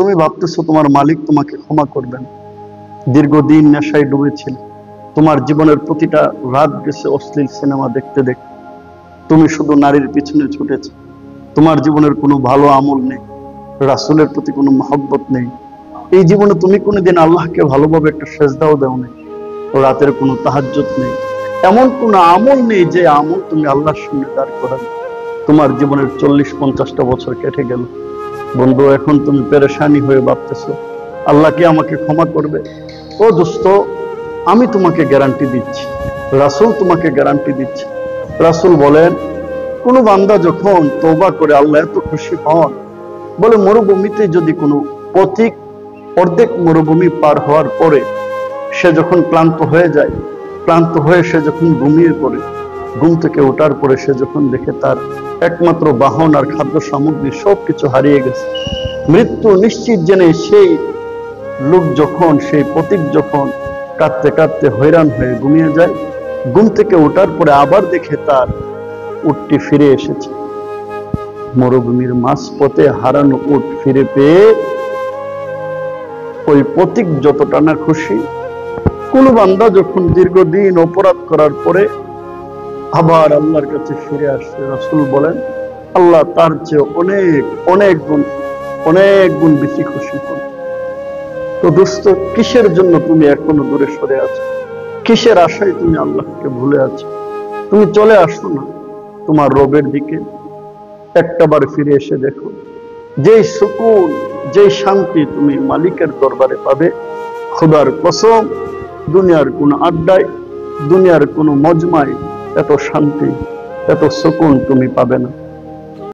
তুমি ভাবতেছো তোমার মালিক তোমাকে ক্ষমা করবেন। দীর্ঘদিন নেশায় ডুবেছিল, তোমার জীবনের প্রতিটা রাত গেছে অশ্লীল সিনেমা দেখতে দেখতে, তুমি শুধু নারীর পিছনে ছুটেছ। তোমার জীবনের কোনো ভালো আমল নেই, রাসূলের প্রতি কোনো মহব্বত নেই। এই জীবনে তুমি কোনোদিন আল্লাহকে ভালোভাবে একটা সেজদাও দাও নেই, রাতের কোনো তাহাজ্জুদ নেই, এমন কোনো আমল নেই যে আমল তুমি আল্লাহর সামনে দাঁড় করাবে। তোমার জীবনের 40-50টা বছর কেটে গেল বন্ধু, এখন তুমি পেরেশানি হয়ে ভাবতেছো আল্লাহ কি আমাকে ক্ষমা করবে? ও দোস্ত, আমি তোমাকে গ্যারান্টি দিচ্ছি, রাসূল তোমাকে গ্যারান্টি দিচ্ছে। রাসূল বলেন, কোন বান্দা যখন তওবা করে আল্লাহ এত খুশি হন, বলে মরুভূমিতে যদি কোনো পথিক অর্ধেক মরুভূমি পার হওয়ার পরে সে যখন ক্লান্ত হয়ে যায়, ক্লান্ত হয়ে সে যখন ঘুমিয়ে পড়ে, ঘুম থেকে ওঠার পরে সে যখন দেখে তার একমাত্র বাহন আর খাদ্য সামগ্রী সবকিছু হারিয়ে গেছে, মৃত্যু নিশ্চিত জেনে সেই লোক যখন, সেই পথিক যখন কাঁদতে কাঁদতে হয়রান হয়ে ঘুমিয়ে যায়, ঘুম থেকে ওঠার পরে আবার দেখে তার উটটি ফিরে এসেছে। মরুভূমির মাঝপথে হারানো উট ফিরে পেয়ে ওই পথিক যতটা না খুশি, কোন বান্দা যখন দীর্ঘদিন অপরাধ করার পরে আবার আল্লাহর কাছে ফিরে আসছে, রাসূল বলেন আল্লাহ তার চেয়ে অনেক অনেক গুণ বেশি খুশি হন। তো দোস্ত, কিসের জন্য তুমি এখনো দূরে সরে আছো? কিসের আশায় তুমি আল্লাহকে ভুলে আছো? তুমি চলে আসো না তোমার রবের দিকে, একটাবার ফিরে এসে দেখো। যেই সুকুন, যেই শান্তি তুমি মালিকের দরবারে পাবে, খোদার কসম দুনিয়ার কোন আড্ডায়, দুনিয়ার কোন মজমায় এত শান্তি, এত সুকুন তুমি পাবে না।